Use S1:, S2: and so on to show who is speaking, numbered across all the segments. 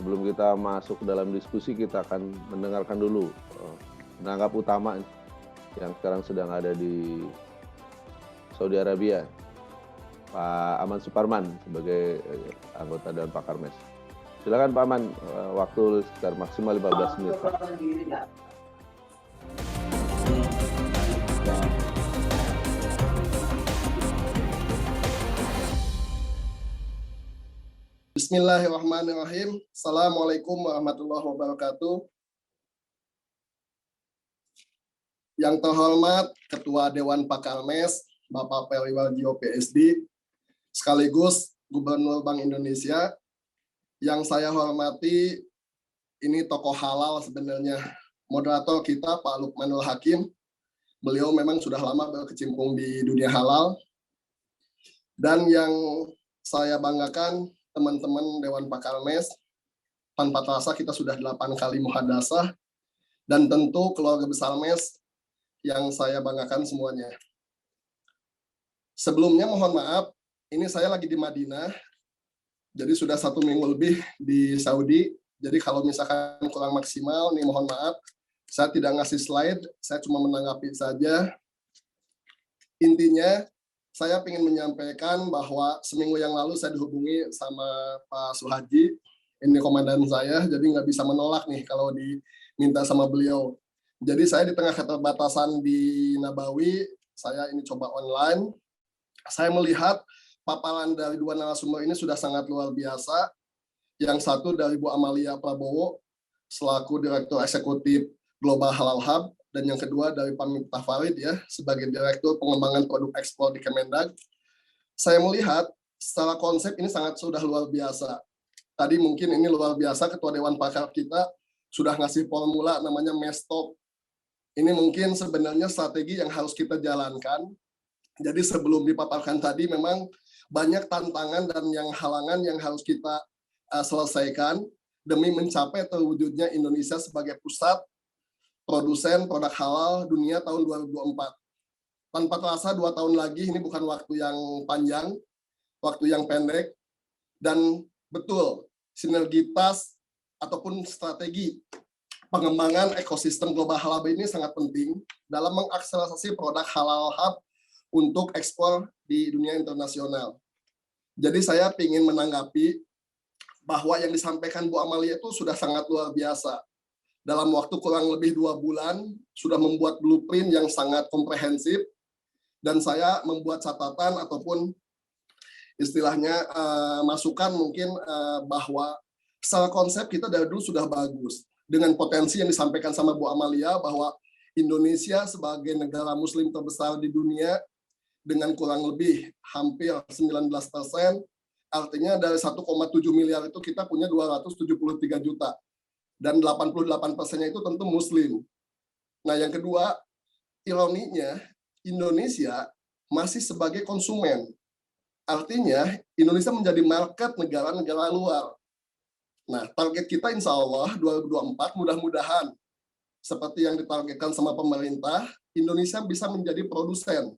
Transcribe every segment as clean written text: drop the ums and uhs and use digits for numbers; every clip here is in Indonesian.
S1: sebelum kita masuk dalam diskusi, kita akan mendengarkan dulu penanggap utama yang sekarang sedang ada di Saudi Arabia, Pak Aman Suparman sebagai anggota Dewan Pakar MES. Silakan Pak Aman, waktu sekitar maksimal 15 menit Pak.
S2: Bismillahirrahmanirrahim. Assalamualaikum warahmatullahi wabarakatuh. Yang terhormat Ketua Dewan Pakar MES, Bapak Periwarjo PSD, sekaligus Gubernur Bank Indonesia. Yang saya hormati, ini tokoh halal sebenarnya. Moderator kita Pak Lukmanul Hakim. Beliau memang sudah lama berkecimpung di dunia halal. Dan yang saya banggakan, teman-teman Dewan Pakar MES, tanpa terasa kita sudah 8 kali muhadasah, dan tentu keluarga besar MES yang saya banggakan semuanya. Sebelumnya mohon maaf, ini saya lagi di Madinah, jadi sudah 1 minggu lebih di Saudi, jadi kalau misalkan kurang maksimal, nih mohon maaf, saya tidak ngasih slide, saya cuma menanggapi saja. Intinya, saya ingin menyampaikan bahwa seminggu yang lalu saya dihubungi sama Pak Suhaji, ini komandan saya, jadi nggak bisa menolak nih kalau diminta sama beliau. Jadi saya di tengah keterbatasan di Nabawi, saya ini coba online, saya melihat paparan dari 2 narasumber ini sudah sangat luar biasa. Yang satu dari Bu Amalia Prabowo, selaku Direktur Eksekutif Global Halal Hub, dan yang kedua dari Pak Miftah Farid ya, sebagai Direktur Pengembangan Produk Ekspor di Kemendag. Saya melihat secara konsep ini sudah luar biasa. Tadi mungkin ini luar biasa, Ketua Dewan Pakar kita sudah ngasih formula namanya MESTOP. Ini mungkin sebenarnya strategi yang harus kita jalankan. Jadi sebelum dipaparkan tadi memang banyak tantangan dan halangan yang harus kita selesaikan demi mencapai terwujudnya Indonesia sebagai pusat produsen produk halal dunia tahun 2024. Tanpa terasa 2 tahun lagi, ini bukan waktu yang panjang, waktu yang pendek, dan betul, sinergitas ataupun strategi pengembangan ekosistem global halal ini sangat penting dalam mengakselerasi produk halal hub untuk ekspor di dunia internasional. Jadi saya ingin menanggapi bahwa yang disampaikan Bu Amalia itu sudah sangat luar biasa. Dalam waktu kurang lebih 2 bulan, sudah membuat blueprint yang sangat komprehensif, dan saya membuat catatan ataupun istilahnya masukan mungkin bahwa secara konsep kita dari dulu sudah bagus. Dengan potensi yang disampaikan sama Bu Amalia bahwa Indonesia sebagai negara muslim terbesar di dunia dengan kurang lebih hampir 19%, artinya dari 1,7 miliar itu kita punya 273 juta. Dan 88%-nya itu tentu muslim. Nah, yang kedua, ironinya Indonesia masih sebagai konsumen. Artinya Indonesia menjadi market negara-negara luar. Nah, target kita insya Allah 2024 mudah-mudahan seperti yang ditargetkan sama pemerintah, Indonesia bisa menjadi produsen,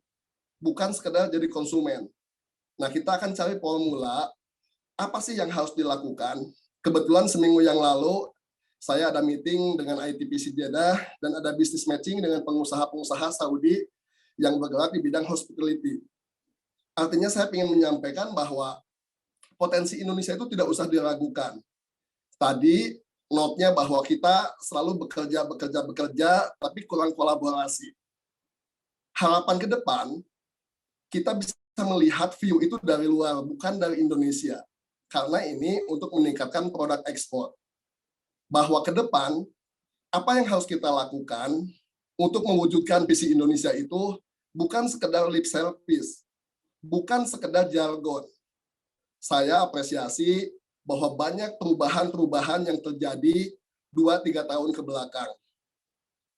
S2: bukan sekedar jadi konsumen. Nah, kita akan cari formula apa sih yang harus dilakukan. Kebetulan seminggu yang lalu saya ada meeting dengan ITPC Jeddah dan ada business matching dengan pengusaha-pengusaha Saudi yang bergerak di bidang hospitality. Artinya saya ingin menyampaikan bahwa potensi Indonesia itu tidak usah diragukan. Tadi note-nya bahwa kita selalu bekerja, tapi kurang kolaborasi. Harapan ke depan, kita bisa melihat view itu dari luar, bukan dari Indonesia. Karena ini untuk meningkatkan produk ekspor. Bahwa ke depan, apa yang harus kita lakukan untuk mewujudkan visi Indonesia itu bukan sekedar lip service, bukan sekedar jargon. Saya apresiasi bahwa banyak perubahan-perubahan yang terjadi 2-3 tahun ke belakang.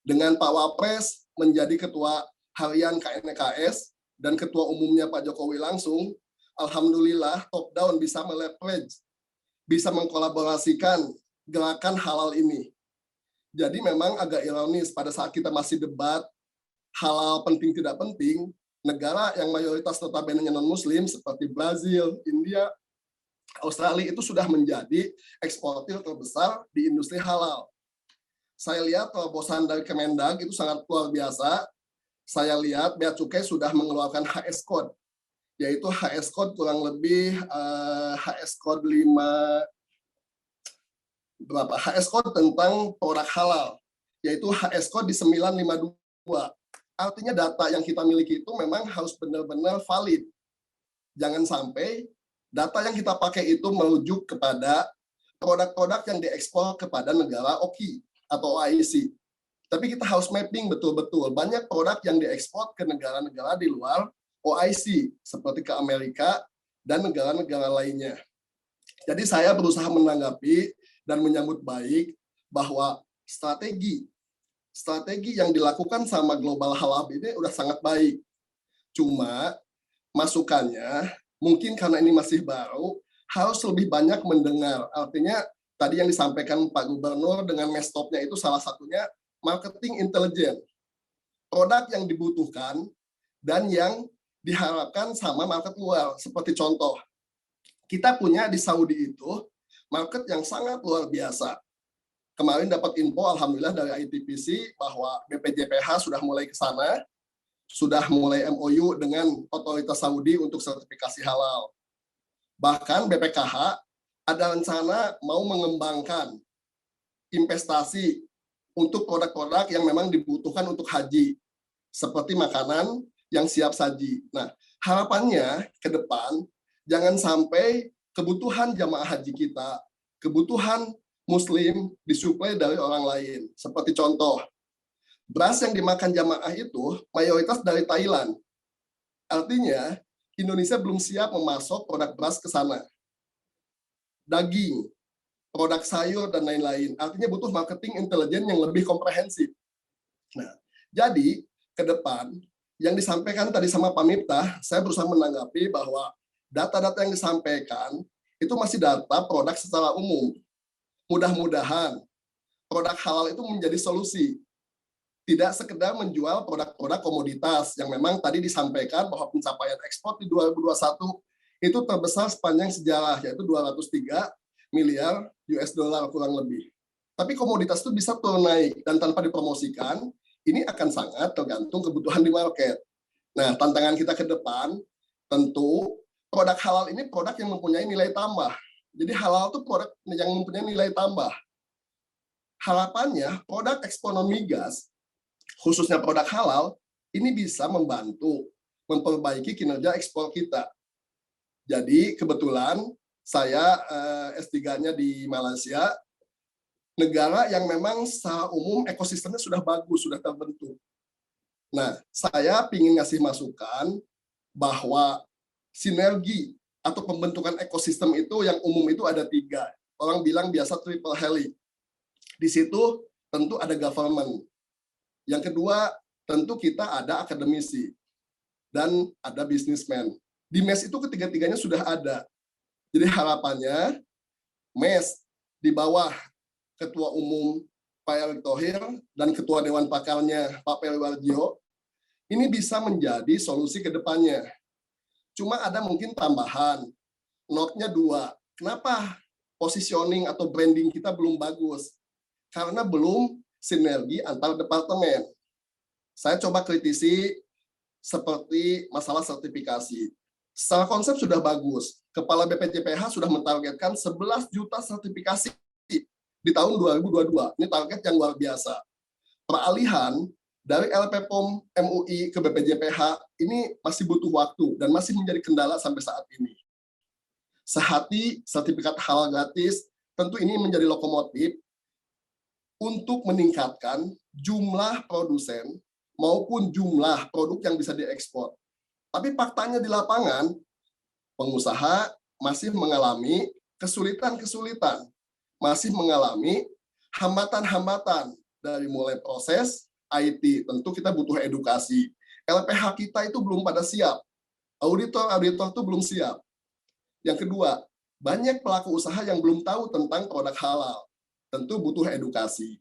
S2: Dengan Pak Wapres menjadi Ketua Harian KNKS dan Ketua Umumnya Pak Jokowi langsung, alhamdulillah top down bisa meleverage, bisa mengkolaborasikan gerakan halal ini. Jadi memang agak ironis pada saat kita masih debat halal penting tidak penting, negara yang mayoritas notabene non-muslim seperti Brazil, India, Australia itu sudah menjadi eksportir terbesar di industri halal. Saya lihat terobosan dari Kemendag itu sangat luar biasa. Saya lihat Bea Cukai sudah mengeluarkan HS Code, yaitu HS Code kurang lebih HS Code 5 berapa? HS Code tentang produk halal, yaitu HS Code di 952. Artinya data yang kita miliki itu memang harus benar-benar valid. Jangan sampai data yang kita pakai itu merujuk kepada produk-produk yang diekspor kepada negara OKI atau OIC. Tapi kita harus mapping betul-betul. Banyak produk yang diekspor ke negara-negara di luar OIC, seperti ke Amerika dan negara-negara lainnya. Jadi saya berusaha menanggapi dan menyambut baik bahwa strategi yang dilakukan sama Global Halal ini udah sangat baik. Cuma masukannya, mungkin karena ini masih baru, harus lebih banyak mendengar. Artinya tadi yang disampaikan Pak Gubernur dengan mestopnya itu salah satunya marketing intelijen. Produk yang dibutuhkan dan yang diharapkan sama market luar. Seperti contoh, kita punya di Saudi itu market yang sangat luar biasa. Kemarin dapat info alhamdulillah dari ITPC bahwa BPJPH sudah mulai ke sana, sudah mulai MOU dengan otoritas Saudi untuk sertifikasi halal. Bahkan BPKH ada rencana mau mengembangkan investasi untuk produk-produk yang memang dibutuhkan untuk haji, seperti makanan yang siap saji. Nah, harapannya ke depan, jangan sampai kebutuhan jamaah haji kita, kebutuhan Muslim disuplai dari orang lain. Seperti contoh, beras yang dimakan jamaah itu mayoritas dari Thailand. Artinya, Indonesia belum siap memasok produk beras ke sana. Daging, produk sayur, dan lain-lain. Artinya butuh marketing intelijen yang lebih komprehensif. Nah, jadi ke depan, yang disampaikan tadi sama Pak Miftah, saya berusaha menanggapi bahwa data-data yang disampaikan itu masih data produk secara umum. Mudah-mudahan produk halal itu menjadi solusi. Tidak sekedar menjual produk-produk komoditas yang memang tadi disampaikan bahwa pencapaian ekspor di 2021 itu terbesar sepanjang sejarah, yaitu 203 miliar US dollar kurang lebih. Tapi komoditas itu bisa turun naik, dan tanpa dipromosikan, ini akan sangat tergantung kebutuhan di market. Nah, tantangan kita ke depan, tentu produk halal ini produk yang mempunyai nilai tambah. Jadi halal itu produk yang mempunyai nilai tambah. Harapannya, produk ekspor non-migas, khususnya produk halal, ini bisa membantu memperbaiki kinerja ekspor kita. Jadi kebetulan saya S3-nya di Malaysia, negara yang memang secara umum ekosistemnya sudah bagus, sudah terbentuk. Nah, saya ingin ngasih masukan bahwa sinergi atau pembentukan ekosistem itu yang umum itu ada 3. Orang bilang biasa triple helix. Di situ tentu ada government. Yang kedua, tentu kita ada akademisi dan ada businessman. Di MES itu ketiga-tiganya sudah ada. Jadi harapannya MES di bawah Ketua Umum Pak Erick Thohir dan Ketua Dewan Pakarnya Pak Periwarjo ini bisa menjadi solusi ke depannya. Cuma ada mungkin tambahan, note-nya 2. Kenapa positioning atau branding kita belum bagus? Karena belum sinergi antar departemen. Saya coba kritisi seperti masalah sertifikasi. Secara konsep sudah bagus. Kepala BPJPH sudah mentargetkan 11 juta sertifikasi di tahun 2022. Ini target yang luar biasa. Peralihan dari LPPOM MUI ke BPJPH ini masih butuh waktu dan masih menjadi kendala sampai saat ini. Sehati sertifikat halal gratis, tentu ini menjadi lokomotif untuk meningkatkan jumlah produsen maupun jumlah produk yang bisa diekspor. Tapi faktanya di lapangan, pengusaha masih mengalami kesulitan-kesulitan, masih mengalami hambatan-hambatan dari mulai proses IT. Tentu kita butuh edukasi. LPH kita itu belum pada siap. Auditor itu belum siap. Yang kedua, banyak pelaku usaha yang belum tahu tentang produk halal. Tentu butuh edukasi.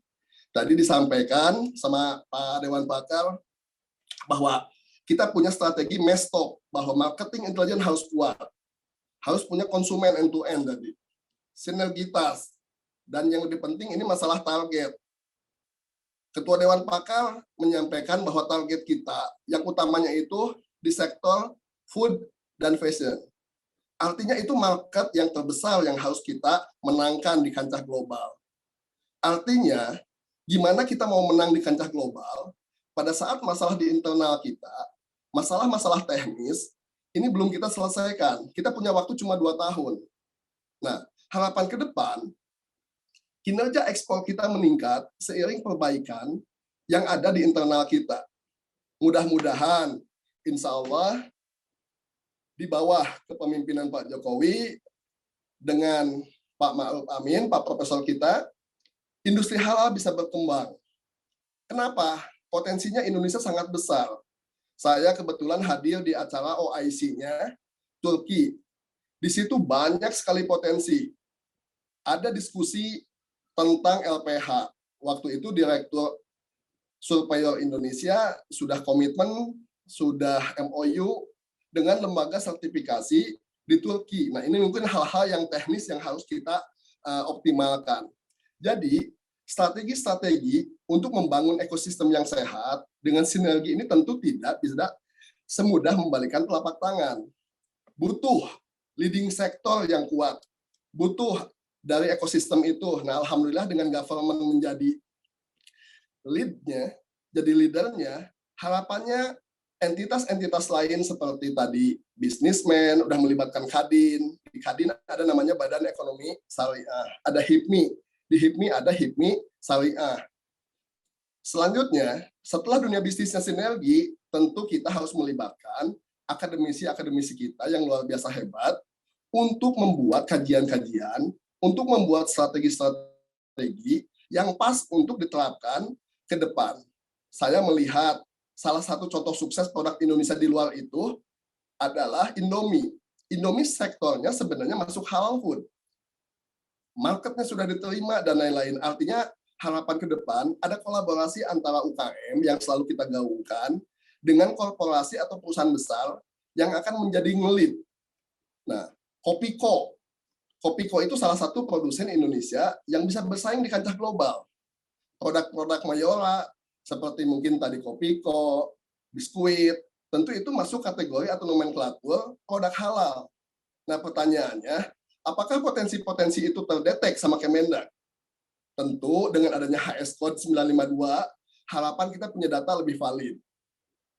S2: Tadi disampaikan sama Pak Dewan Pakar bahwa kita punya strategi MESTOP, bahwa marketing intelijen harus kuat. harus punya konsumen end to end tadi, sinergitas, dan yang lebih penting ini masalah target. Ketua Dewan Pakar menyampaikan bahwa target kita yang utamanya itu di sektor food dan fashion. Artinya itu market yang terbesar yang harus kita menangkan di kancah global. Artinya, gimana kita mau menang di kancah global pada saat masalah di internal kita, masalah-masalah teknis, ini belum kita selesaikan. Kita punya waktu cuma 2 tahun. Nah, harapan ke depan, kinerja ekspor kita meningkat seiring perbaikan yang ada di internal kita. Mudah-mudahan, insya Allah, di bawah kepemimpinan Pak Jokowi, dengan Pak Ma'ruf Amin, Pak Profesor kita, industri halal bisa berkembang. Kenapa? Potensinya Indonesia sangat besar. Saya kebetulan hadir di acara OIC-nya Turki. Di situ banyak sekali potensi. Ada diskusi tentang LPH. Waktu itu Direktur Surveyor Indonesia sudah komitmen, sudah MOU dengan lembaga sertifikasi di Turki. Nah, ini mungkin hal-hal yang teknis yang harus kita optimalkan. Jadi, strategi-strategi untuk membangun ekosistem yang sehat dengan sinergi ini tentu tidak semudah membalikan telapak tangan. Butuh leading sektor yang kuat. Butuh dari ekosistem itu. Nah, alhamdulillah dengan government menjadi lead-nya, jadi leader-nya, harapannya entitas-entitas lain seperti tadi bisnismen, udah melibatkan Kadin. Di Kadin ada namanya Badan Ekonomi Syariah. Ada HIPMI. Di HIPMI ada HIPMI Syariah. Selanjutnya, setelah dunia bisnisnya sinergi, tentu kita harus melibatkan akademisi-akademisi kita yang luar biasa hebat untuk membuat kajian-kajian, untuk membuat strategi-strategi yang pas untuk diterapkan ke depan. Saya melihat salah satu contoh sukses produk Indonesia di luar itu adalah Indomie. Indomie sektornya sebenarnya masuk halal food. Marketnya sudah diterima dan lain-lain. Artinya harapan ke depan ada kolaborasi antara UKM yang selalu kita gaungkan dengan korporasi atau perusahaan besar yang akan menjadi ngelit. Nah, Kopiko itu salah satu produsen Indonesia yang bisa bersaing di kancah global. Produk-produk Mayora, seperti mungkin tadi Kopiko, biskuit, tentu itu masuk kategori atau nomenklatur produk halal. Nah, pertanyaannya, apakah potensi-potensi itu terdetek sama Kemendak? Tentu dengan adanya HS Code 952, harapan kita punya data lebih valid.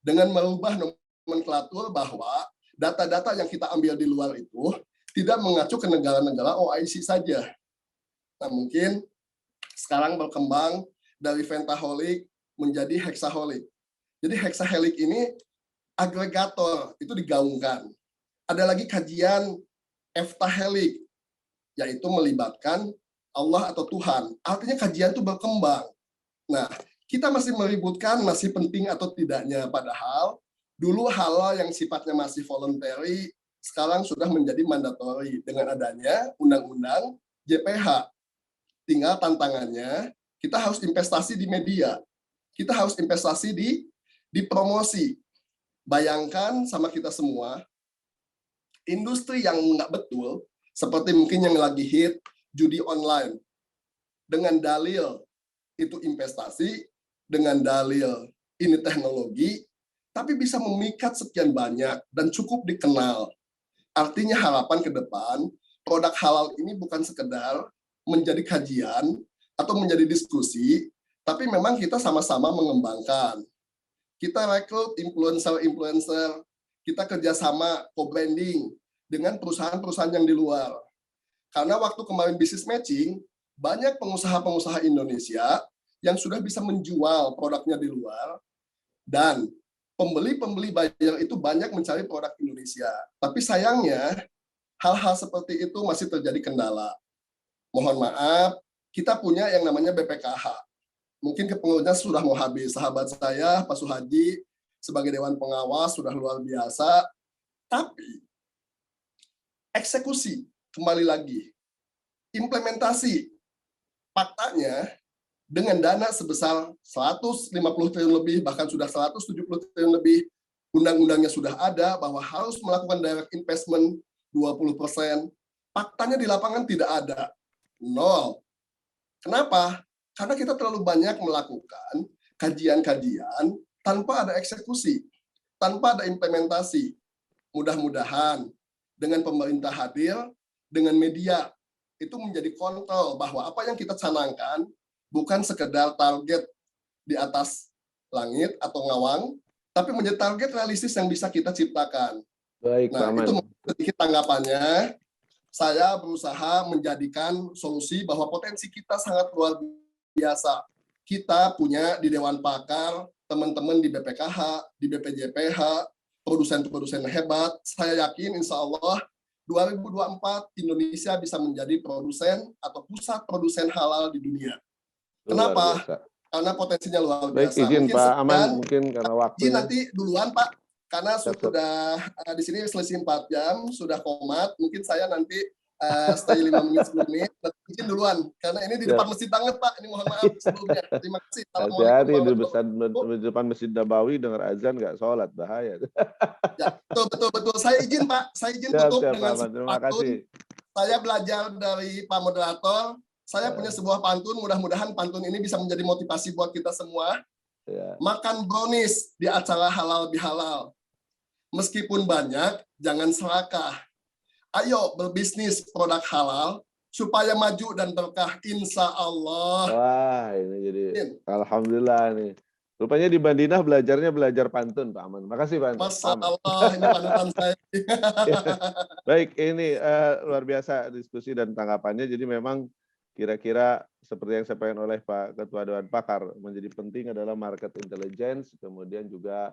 S2: Dengan merubah nomenklatur bahwa data-data yang kita ambil di luar itu tidak mengacu ke negara-negara OIC saja. Nah, mungkin sekarang berkembang dari Ventaholic menjadi Hexaholic. Jadi Hexaholic ini agregator, itu digaungkan. Ada lagi kajian Eftaholic, yaitu melibatkan Allah atau Tuhan. Artinya kajian itu berkembang. Nah, kita masih meributkan masih penting atau tidaknya. Padahal dulu halal yang sifatnya masih voluntary, sekarang sudah menjadi mandatory dengan adanya Undang-Undang JPH. Tinggal tantangannya, kita harus investasi di media. Kita harus investasi di promosi. Bayangkan sama kita semua, industri yang nggak betul, seperti mungkin yang lagi hit, judi online. Dengan dalil itu investasi, dengan dalil ini teknologi, tapi bisa memikat sekian banyak dan cukup dikenal. Artinya harapan ke depan, produk halal ini bukan sekedar menjadi kajian atau menjadi diskusi, tapi memang kita sama-sama mengembangkan. Kita rekrut influencer-influencer, kita kerjasama co-branding dengan perusahaan-perusahaan yang di luar. Karena waktu kemarin bisnis matching, banyak pengusaha-pengusaha Indonesia yang sudah bisa menjual produknya di luar, dan pembeli-pembeli buyer itu banyak mencari produk Indonesia. Tapi sayangnya, hal-hal seperti itu masih terjadi kendala. Mohon maaf, kita punya yang namanya BPKH. Mungkin kepengurusannya sudah mau habis. Sahabat saya, Pak Suhaji, sebagai Dewan Pengawas sudah luar biasa. Tapi, eksekusi, kembali lagi, implementasi, faktanya, dengan dana sebesar 150 triliun lebih, bahkan sudah 170 triliun lebih, undang-undangnya sudah ada bahwa harus melakukan direct investment 20%. Faktanya di lapangan tidak ada. 0. Kenapa? Karena kita terlalu banyak melakukan kajian-kajian tanpa ada eksekusi, tanpa ada implementasi. Mudah-mudahan dengan pemerintah hadir, dengan media, itu menjadi kontrol bahwa apa yang kita canangkan bukan sekedar target di atas langit atau ngawang, tapi menjadi target realistis yang bisa kita ciptakan.
S1: Baik, Pak
S2: Nah,
S1: Aman.
S2: itu sedikit tanggapannya. Saya berusaha menjadikan solusi bahwa potensi kita sangat luar biasa. Kita punya di Dewan Pakar, teman-teman di BPKH, di BPJPH, produsen-produsen hebat. Saya yakin insya Allah 2024 Indonesia bisa menjadi produsen atau pusat produsen halal di dunia.
S1: Luar
S2: Kenapa?
S1: biasa.
S2: Karena potensinya luar
S1: Baik,
S2: biasa.
S1: izin
S2: Mungkin
S1: Pak
S2: sekian.
S1: Aman, mungkin karena
S2: Izin
S1: waktunya.
S2: nanti duluan Pak, karena
S1: Siap.
S2: sudah di sini selisih 4 jam, sudah komat. Mungkin saya nanti stay 5 menit 10 menit. Izin duluan, karena ini di
S1: Siap.
S2: depan masjid banget Pak. Ini mohon maaf sebelumnya. Terima kasih.
S1: Hati-hati di depan Masjid Nabawi dengar azan nggak sholat, bahaya.
S2: Ya, betul. Saya izin Pak, saya izin
S1: Siap,
S2: tutup
S1: Pak
S2: dengan
S1: Aman. Terima
S2: pantun.
S1: kasih.
S2: Saya belajar dari Pak Moderator. Saya
S1: Ya.
S2: punya sebuah pantun, mudah-mudahan pantun ini bisa menjadi motivasi buat kita semua.
S1: Ya.
S2: Makan brownies di acara halal bihalal. Meskipun banyak, jangan serakah. Ayo berbisnis produk halal supaya maju dan berkah, insya Allah.
S1: Wah, ini jadi alhamdulillah nih. Rupanya di Madinah belajar pantun, Pak Aman. Makasih, Pak.
S2: Masya Allah, ini panutan saya.
S1: Baik, ini luar biasa diskusi dan tanggapannya. Jadi memang kira-kira seperti yang disampaikan oleh Pak Ketua Dewan Pakar, menjadi penting adalah market intelligence, kemudian juga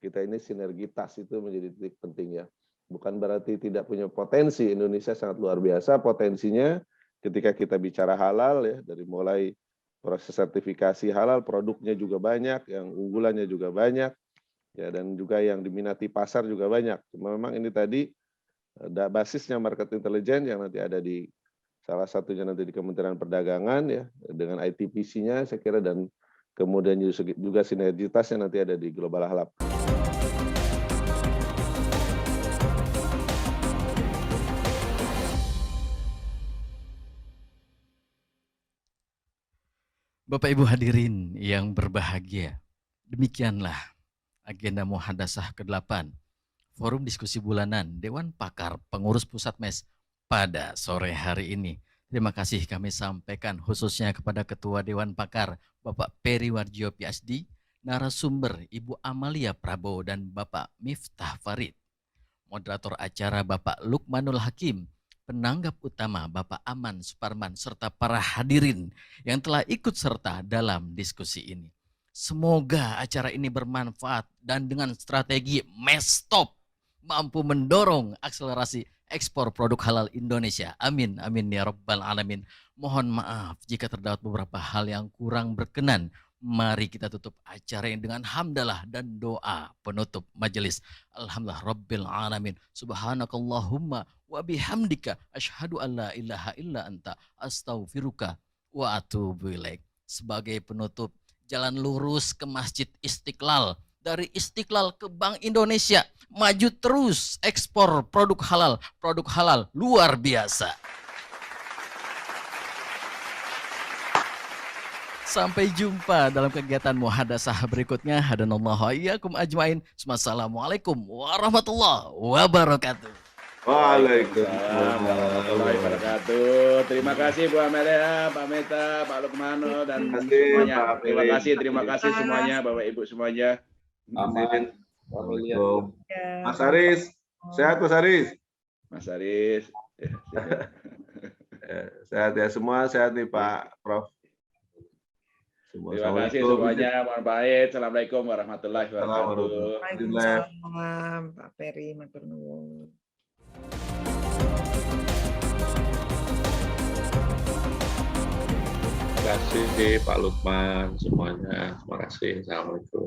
S1: kita ini sinergitas itu menjadi titik penting ya. Bukan berarti tidak punya potensi. Indonesia sangat luar biasa potensinya ketika kita bicara halal ya, dari mulai proses sertifikasi halal, produknya juga banyak, yang unggulannya juga banyak, ya, dan juga yang diminati pasar juga banyak. Cuma memang ini tadi basisnya market intelligence yang nanti ada di salah satunya nanti di Kementerian Perdagangan ya, dengan ITPC-nya saya kira, dan kemudian juga sinergitasnya nanti ada di Global Halal.
S3: Bapak Ibu hadirin yang berbahagia, demikianlah agenda Muhadasah ke-8, Forum Diskusi Bulanan Dewan Pakar Pengurus Pusat MES pada sore hari ini. Terima kasih kami sampaikan khususnya kepada Ketua Dewan Pakar Bapak Peri Warjio PhD, narasumber Ibu Amalia Prabowo dan Bapak Miftah Farid, moderator acara Bapak Lukmanul Hakim, penanggap utama Bapak Aman Suparman, serta para hadirin yang telah ikut serta dalam diskusi ini. Semoga acara ini bermanfaat dan dengan strategi MESTOP mampu mendorong akselerasi ekspor produk halal Indonesia. Amin, amin ya rabbal alamin. Mohon maaf jika terdapat beberapa hal yang kurang berkenan. Mari kita tutup acara ini dengan hamdalah dan doa penutup majelis. Alhamdulillah rabbil alamin. Subhanakallahumma wa bihamdika asyhadu an la ilaha illa anta astaghfiruka wa atubu ilaik. Sebagai penutup, jalan lurus ke Masjid Istiqlal, dari Istiqlal ke Bank Indonesia, maju terus ekspor produk halal luar biasa. Sampai jumpa dalam kegiatan muhadasah berikutnya. Hadanallahu iyyakum ajmain. Wassalamualaikum warahmatullahi wabarakatuh.
S4: Waalaikumsalam warahmatullahi wabarakatuh. Terima kasih Bu Amelia, Pak Meta, Pak Lukmano, dan semuanya. Terima kasih semuanya, Bapak Ibu semuanya.
S1: Amin. Assalamualaikum. Mas Aris, sehat Mas Aris?
S4: Mas Aris.
S1: Sehat ya semua, sehat nih Pak Prof.
S4: Terima kasih semuanya. Mohon baik. Assalamualaikum warahmatullahi wabarakatuh.
S5: Waalaikumsalam Pak Peri, matur nuwun.
S6: Terima kasih Pak Lukman semuanya. Terima kasih. Assalamualaikum.